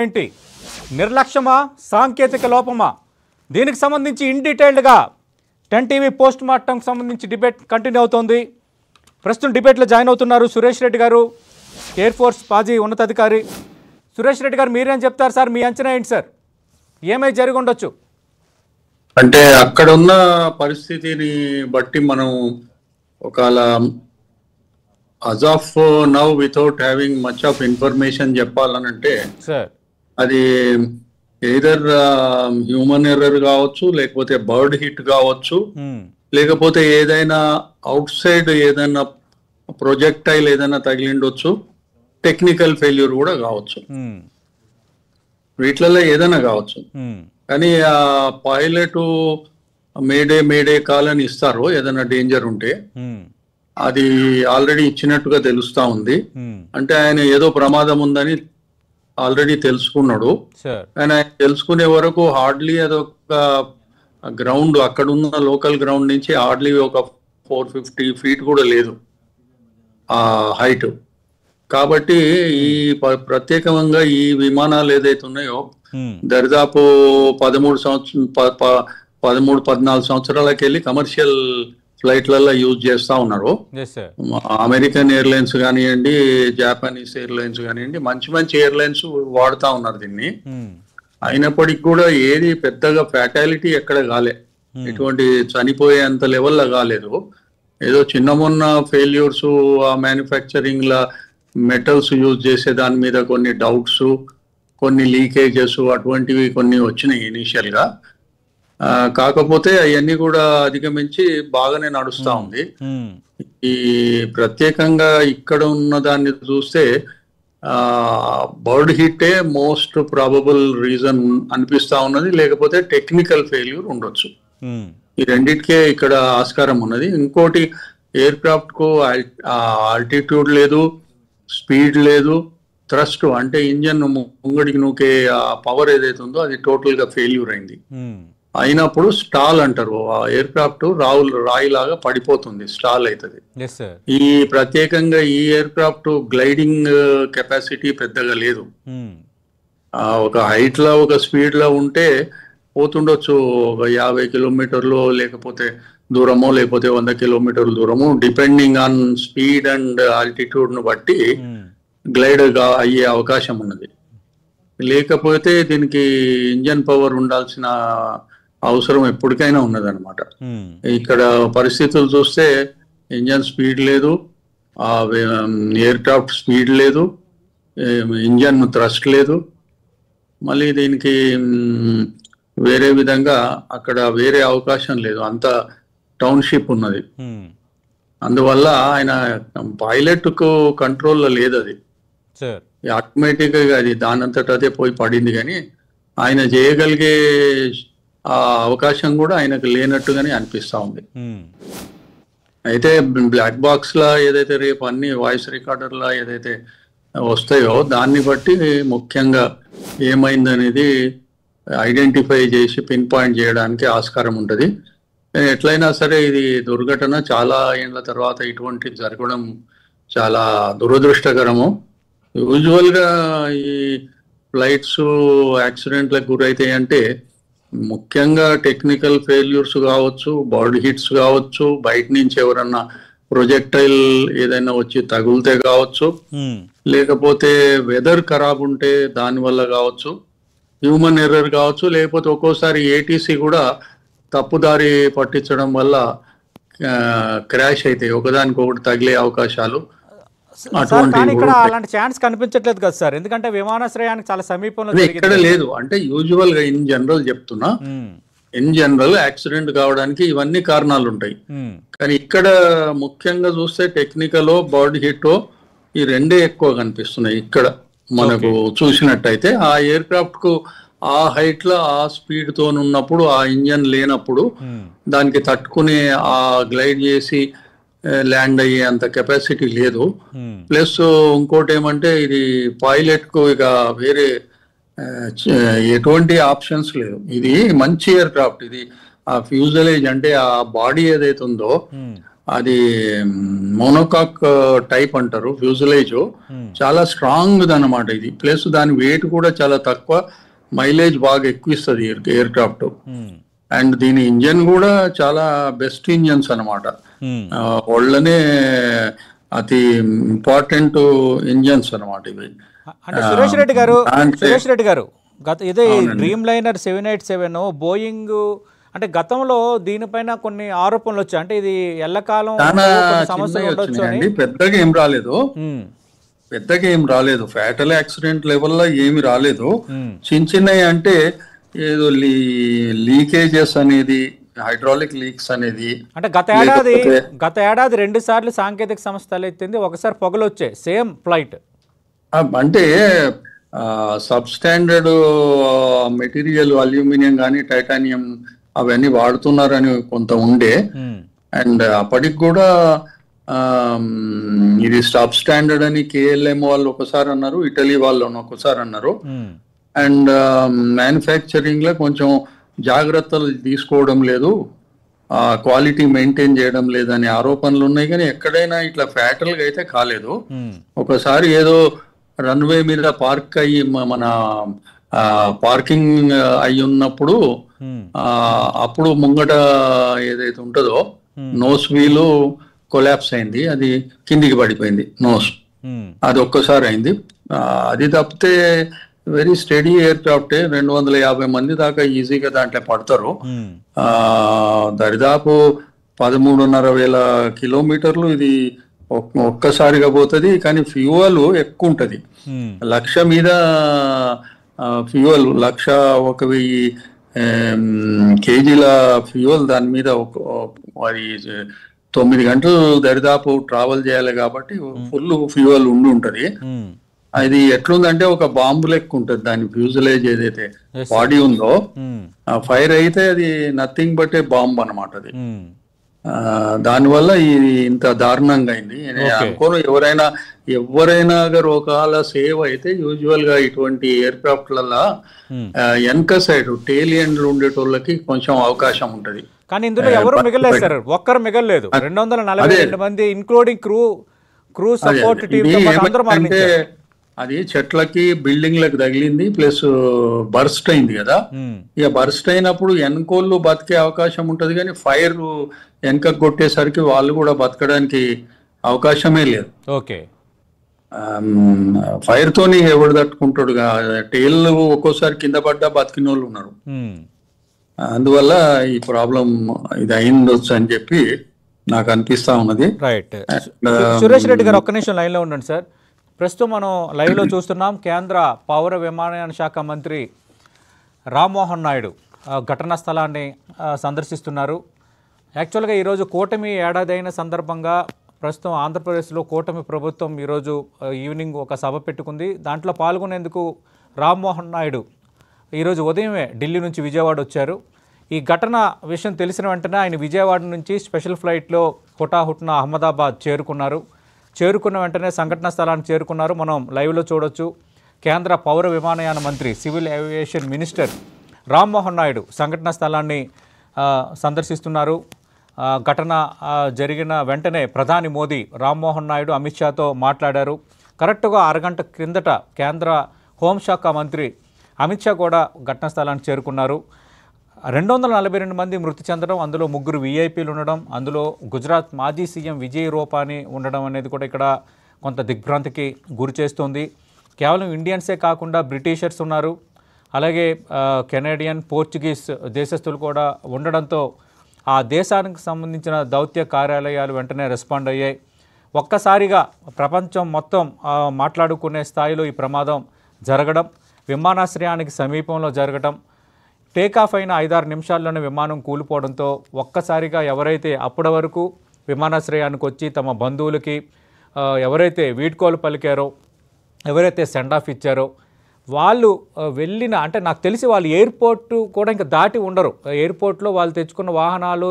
ఏంటి నిర్లక్ష్యమా సాంకేతిక లోపమా దీనికి సంబంధించి ఇన్ డీటెయిల్డ్గా 10 టీవీ పోస్ట్ మార్టంకి సంబంధించి డిబేట్ కంటిన్యూ అవుతోంది. ప్రస్తుతం డిబేట్లో జాయిన్ అవుతున్నారు సురేష్ రెడ్డి గారు, ఎయిర్ ఫోర్స్ మాజీ ఉన్నతాధికారి. సురేష్ రెడ్డి గారు మీరేం చెప్తారు సార్? మీ అంచనా ఏంటి సార్? ఏమై జరిగి ఉండొచ్చు? అంటే అక్కడ ఉన్న పరిస్థితిని బట్టి మనం ఒకవేళ as of now without having much of information చెప్పాలనంటే సార్ అది ఎయిదర్ హ్యూమన్ ఎర్రర్ కావచ్చు, లేకపోతే బర్డ్ హిట్ కావచ్చు, లేకపోతే ఏదైనా అవుట్ సైడ్ ఏదైనా ప్రొజెక్టైల్ ఏదైనా తగిలిండొచ్చు, టెక్నికల్ ఫెయిల్యూర్ కూడా కావచ్చు. వీటిలలో ఏదైనా కావచ్చు. కానీ ఆ పైలట్ మేడే కాల్ అని ఇస్తారు ఏదైనా డేంజర్ ఉంటే, అది ఆల్రెడీ ఇచ్చినట్టుగా తెలుస్తా ఉంది. అంటే ఆయన ఏదో ప్రమాదం ఉందని ఆల్రెడీ తెలుసుకున్నాడు. ఆయన తెలుసుకునే వరకు హార్డ్లీ అదొక గ్రౌండ్, అక్కడ ఉన్న లోకల్ గ్రౌండ్ నుంచి హార్డ్లీ ఒక 450 feet కూడా లేదు ఆ హైట్. కాబట్టి ఈ ప్రత్యేకంగా ఈ విమానాలు ఏదైతే ఉన్నాయో దరిదాపు 13-14 సంవత్సరాలకి వెళ్ళి కమర్షియల్ ఫ్లైట్లలో యూజ్ చేస్తా ఉన్నారు. అమెరికన్ ఎయిర్లైన్స్ కానివ్వండి, జాపనీస్ ఎయిర్లైన్స్ కానివ్వండి, మంచి ఎయిర్లైన్స్ వాడుతా ఉన్నారు దీన్ని. అయినప్పటికీ కూడా ఏది పెద్దగా ఫ్యాటాలిటీ ఎక్కడ కాలే, ఎటువంటి చనిపోయేంత లెవెల్లో కాలేదు. ఏదో చిన్న మొన్న ఫెయిల్యూర్స్, ఆ మ్యానుఫ్యాక్చరింగ్ లా మెటల్స్ యూజ్ చేసే దాని మీద కొన్ని డౌట్స్, కొన్ని లీకేజెస్ అటువంటివి కొన్ని వచ్చినాయి ఇనీషియల్ గా. కాకపోతే అవన్నీ కూడా అధిగమించి బాగానే నడుస్తా ఉంది. ఈ ప్రత్యేకంగా ఇక్కడ ఉన్న దాన్ని చూస్తే బర్డ్ హిట్టే మోస్ట్ ప్రాబబుల్ రీజన్ అనిపిస్తా ఉన్నది, లేకపోతే టెక్నికల్ ఫెయిల్యూర్ ఉండొచ్చు. ఈ రెండిటికే ఇక్కడ ఆస్కారం ఉన్నది. ఇంకోటి, ఎయిర్ క్రాఫ్ట్ కు ఆల్టిట్యూడ్ లేదు, స్పీడ్ లేదు, థ్రస్ట్ అంటే ఇంజన్ ముంగడికి నూకే ఆ పవర్ ఏదైతే ఉందో అది టోటల్ గా ఫెయిల్యూర్ అయింది. అయినప్పుడు స్టాల్ అంటారు, ఆ ఎయిర్ క్రాఫ్ట్ రాయి లాగా పడిపోతుంది, స్టాల్ అవుతుంది. ఈ ప్రత్యేకంగా ఈ ఎయిర్ క్రాఫ్ట్ గ్లైడింగ్ కెపాసిటీ పెద్దగా లేదు. ఒక హైట్ లో ఒక స్పీడ్ లో ఉంటే పోతుండొచ్చు, ఒక 50 కిలోమీటర్లు లేకపోతే దూరమో, లేకపోతే 100 కిలోమీటర్ల దూరము, depending on speed and altitude ను బట్టి గ్లైడ్ అయ్యే అవకాశం ఉన్నది. లేకపోతే దీనికి ఇంజన్ పవర్ ఉండాల్సిన అవసరం ఎప్పటికైనా ఉన్నదన్నమాట. ఇక్కడ పరిస్థితులు చూస్తే ఇంజన్ స్పీడ్ లేదు, ఎయిర్ క్రాఫ్ట్ స్పీడ్ లేదు, ఇంజన్ థ్రస్ట్ లేదు. మళ్ళీ దీనికి వేరే విధంగా అక్కడ వేరే అవకాశం లేదు, అంత టౌన్షిప్ ఉన్నది. అందువల్ల ఆయన పైలట్ కు కంట్రోల్లో లేదు, అది ఆటోమేటిక్ గా అది దానంతట అదే పోయి పడింది. కానీ ఆయన చేయగలిగే ఆ అవకాశం కూడా ఆయనకు లేనట్టుగానే అనిపిస్తా ఉంది. అయితే బ్లాక్ బాక్స్ లా ఏదైతే రేపు అన్ని వాయిస్ రికార్డర్ లా ఏదైతే వస్తాయో దాన్ని బట్టి ముఖ్యంగా ఏమైందనేది ఐడెంటిఫై చేసి పిన్ పాయింట్ చేయడానికి ఆస్కారం ఉంటుంది. ఎట్లయినా సరే ఇది దుర్ఘటన, చాలా ఏళ్ల తర్వాత ఇటువంటి జరగడం చాలా దురదృష్టకరము. యూజువల్ గా ఈ ఫ్లైట్స్ యాక్సిడెంట్లకు గురైతాయి అంటే ముఖ్యంగా టెక్నికల్ ఫెయిల్యూర్స్ కావచ్చు, బర్డ్ హిట్స్ కావచ్చు, బయట నుంచి ఎవరన్నా ప్రొజెక్టైల్ ఏదైనా వచ్చి తగులితే కావచ్చు, లేకపోతే వెదర్ ఖరాబ్ ఉంటే దాని వల్ల కావచ్చు, హ్యూమన్ ఎర్రర్ కావచ్చు, లేకపోతే ఒక్కోసారి ఏటీసీ కూడా తప్పుదారి పట్టించడం వల్ల క్రాష్ అయితే ఒకదానికొకటి తగిలే అవకాశాలు ఇక్కడ అలాంటి ఛాన్స్ కనిపించట్లేదు కదా సార్, ఎందుకంటే విమానాశ్రయానికి చాలా సమీపంలో ఇక్కడ లేదు. అంటే యూజువల్ గా ఇన్ జనరల్ చెప్తున్నా, ఇన్ జనరల్ యాక్సిడెంట్ కావడానికి ఇవన్నీ కారణాలు ఉంటాయి. కానీ ఇక్కడ ముఖ్యంగా చూస్తే టెక్నికల్ బర్డ్ హిట్ ఈ రెండే ఎక్కువ కనిపిస్తున్నాయి. ఇక్కడ మనకు చూసినట్టయితే ఆ ఎయిర్ క్రాఫ్ట్ కు ఆ హైట్ లో ఆ స్పీడ్ తో ఉన్నప్పుడు, ఆ ఇంజన్ లేనప్పుడు దానికి తట్టుకునే ఆ గ్లైడ్ చేసి ల్యాండ్ అయ్యే అంత కెపాసిటీ లేదు. ప్లస్ ఇంకోటి ఏమంటే ఇది పైలట్ కు ఇక వేరే ఎటువంటి ఆప్షన్స్ లేదు. ఇది మంచి ఎయిర్ క్రాఫ్ట్, ఇది ఆ ఫ్యూజలేజ్ అంటే ఆ బాడీ ఏదైతే ఉందో అది మోనోకాక్ టైప్ అంటారు ఫ్యూజులేజ్, చాలా స్ట్రాంగ్ అనమాట ఇది. ప్లస్ దాని వెయిట్ కూడా చాలా తక్కువ, మైలేజ్ బాగా ఎక్కువ ఇస్తుంది ఎయిర్ క్రాఫ్ట్. అండ్ దీని ఇంజన్ కూడా చాలా బెస్ట్ ఇంజన్స్ అనమాట, వాళ్ళనే అతి ఇంపార్టెంట్ ఇంజన్స్ అనమాట ఇవి. అంటే సురేష్ రెడ్డి గారు ఇదే డ్రీమ్ లైనర్ 787 బోయింగ్ అంటే గతంలో దీనిపైన కొన్ని ఆరోపణలు వచ్చాయి, అంటే ఇది ఎల్లకాలం సమస్యలు ఉండొచ్చు అని. పెద్దగా ఏం రాలేదు, ఫ్యాటల్ యాక్సిడెంట్ లెవెల్లో ఏమి రాలేదు. చిన్నవి అంటే ఏదో లీకేజెస్ అనేది, హైడ్రాలిక్ లీక్స్ అనేది. అంటే గత ఏడాది 2 సార్లు సాంకేతిక సంస్థ ఎత్తింది, ఒకసారి పొగలు వచ్చాయి సేమ్ ఫ్లైట్. అంటే సబ్ స్టాండర్డ్ మెటీరియల్ అల్యూమినియం కానీ టైటానియం అవన్నీ వాడుతున్నారని కొంత ఉండే. అండ్ అప్పటికి కూడా ఇది సబ్ స్టాండర్డ్ అని KLM వాళ్ళు ఒకసారి అన్నారు, ఇటలీ వాళ్ళు ఒకసారి అన్నారు. అండ్ మ్యానుఫ్యాక్చరింగ్ లో కొంచెం జాగ్రత్తలు తీసుకోవడం లేదు, క్వాలిటీ మెయింటైన్ చేయడం లేదనే ఆరోపణలు ఉన్నాయి. కానీ ఎక్కడైనా ఇట్లా ఫ్యాటల్గా అయితే కాలేదు. ఒకసారి ఏదో రన్వే మీద పార్క్ అయ్యి మన పార్కింగ్ అయి ఉన్నప్పుడు అప్పుడు ముంగట ఏదైతే ఉంటుందో నోస్ వీలు కొలాప్స్ అయింది, అది కిందికి పడిపోయింది నోస్, అది ఒక్కసారి అయింది. అది తప్పితే వెరీ స్టడీ ఎయిర్ క్రాఫ్టే, 250 మంది దాకా ఈజీగా దాంట్లో పడతారు. దరిదాపు 13,500 కిలోమీటర్లు ఇది ఒక్కసారిగా పోతుంది. కానీ ఫ్యూయల్ ఎక్కువ ఉంటుంది, 1,00,000 మీద ఫ్యూయల్, 1,01,000 కేజీల ఫ్యూయల్ దాని మీద అది 9 గంటలు దరిదాపు ట్రావెల్ చేయాలి కాబట్టి ఫుల్ ఫ్యూయల్ ఉంటది. అది ఎట్లుందంటే ఒక బాంబు లెక్క ఉంటుంది దాని ఫ్యూజులేజ్ ఏదైతే బాడీ ఉందో, ఫైర్ అయితే అది నథింగ్ బట్ ఏ బాంబ్ అనమాట అది. దానివల్ల ఇది ఇంత దారుణంగా అయింది. అనుకోను ఎవరైనా ఒకవేళ సేవ్ అయితే యూజువల్ గా ఇటువంటి ఎయిర్ క్రాఫ్ట్లలో వెనక సైడ్ టేల్ ఎండ్లు ఉండేటోళ్ళకి కొంచెం అవకాశం ఉంటది. కానీ ఇందులో ఎవరు మిగలేదు సార్, ఒక్కరు మిగలేదు. 242 మంది ఇంక్లూడింగ్ క్రూ సపోర్ట్ టీమ్ అంటే అది చెట్లకి బిల్డింగ్లకు తగిలింది, ప్లస్ బర్స్ట్ అయింది కదా. ఇక బర్స్ట్ అయినప్పుడు వెనకోళ్ళు బతికే అవకాశం ఉంటది, కానీ ఫైర్ వెనకకు కొట్టేసరికి వాళ్ళు కూడా బతకడానికి అవకాశమే లేదు. ఓకే, ఫైర్ తోని ఎవడు తట్టుకుంటాడు, టేల్ ఒక్కోసారి కింద పడ్డా బతికిన వాళ్ళు ఉన్నారు. అందువల్ల ఈ ప్రాబ్లం ఇది అయిందొచ్చు అని చెప్పి నాకు అనిపిస్తా ఉన్నది. రైట్. సురేష్ రెడ్డి గారు ఒక్క నిమిషం లైన్లో ఉండండి సార్. ప్రస్తుతం మనం లైవ్లో చూస్తున్నాం, కేంద్ర పౌర విమానయాన శాఖ మంత్రి రామ్మోహన్ నాయుడు ఘటనా స్థలాన్ని సందర్శిస్తున్నారు. యాక్చువల్గా ఈరోజు కూటమి ఏడాది అయిన సందర్భంగా ప్రస్తుతం ఆంధ్రప్రదేశ్లో కూటమి ప్రభుత్వం ఈరోజు ఈవినింగ్ ఒక సభ పెట్టుకుంది. దాంట్లో పాల్గొనేందుకు రామ్మోహన్ నాయుడు ఈరోజు ఉదయమే ఢిల్లీ నుంచి విజయవాడ వచ్చారు. ఈ ఘటన విషయం తెలిసిన వెంటనే ఆయన విజయవాడ నుంచి స్పెషల్ ఫ్లైట్లో హుటాహుటిన అహ్మదాబాద్ చేరుకున్న వెంటనే సంఘటనా స్థలానికి చేరుకున్నారు. మనం లైవ్లో చూడొచ్చు. కేంద్ర పౌర విమానయాన మంత్రి, civil aviation minister Rammohan Naidu సంఘటనా స్థలాన్ని సందర్శిస్తున్నారు. ఘటన జరిగిన వెంటనే ప్రధాని మోదీ రామ్మోహన్ నాయుడు అమిత్ షాతో మాట్లాడారు. కరెక్ట్గా అరగంట క్రిందట కేంద్ర హోంశాఖ మంత్రి అమిత్ షా కూడా ఘటనా స్థలానికి చేరుకున్నారు. 242 మంది మృతి చెందడం, అందులో 3 వీఐపీలు ఉండడం, అందులో గుజరాత్ మాజీ సీఎం విజయ్ రూపానీ ఉండడం అనేది కూడా ఇక్కడ కొంత దిగ్భ్రాంతికి గురి చేస్తుంది. కేవలం ఇండియన్సే కాకుండా బ్రిటిషర్స్ ఉన్నారు, అలాగే కెనేడియన్, పోర్చుగీస్ దేశస్తులు కూడా ఉండడంతో ఆ దేశానికి సంబంధించిన దౌత్య కార్యాలయాలు వెంటనే రెస్పాండ్ అయ్యాయి. ఒక్కసారిగా ప్రపంచం మొత్తం మాట్లాడుకునే స్థాయిలో ఈ ప్రమాదం జరగడం, విమానాశ్రయానికి సమీపంలో జరగడం, టేకాఫ్ అయిన 5-6 నిమిషాల్లోనే విమానం కూలిపోవడంతో ఒక్కసారిగా ఎవరైతే అప్పటి వరకు విమానాశ్రయానికి వచ్చి తమ బంధువులకి ఎవరైతే వీడ్కోలు పలికారో, ఎవరైతే సెండ్ ఆఫ్ ఇచ్చారో వాళ్ళు వెళ్ళిన, అంటే నాకు తెలిసి వాళ్ళు ఎయిర్పోర్ట్ కూడా ఇంకా దాటి ఉండరు. ఎయిర్పోర్ట్లో వాళ్ళు తెచ్చుకున్న వాహనాలు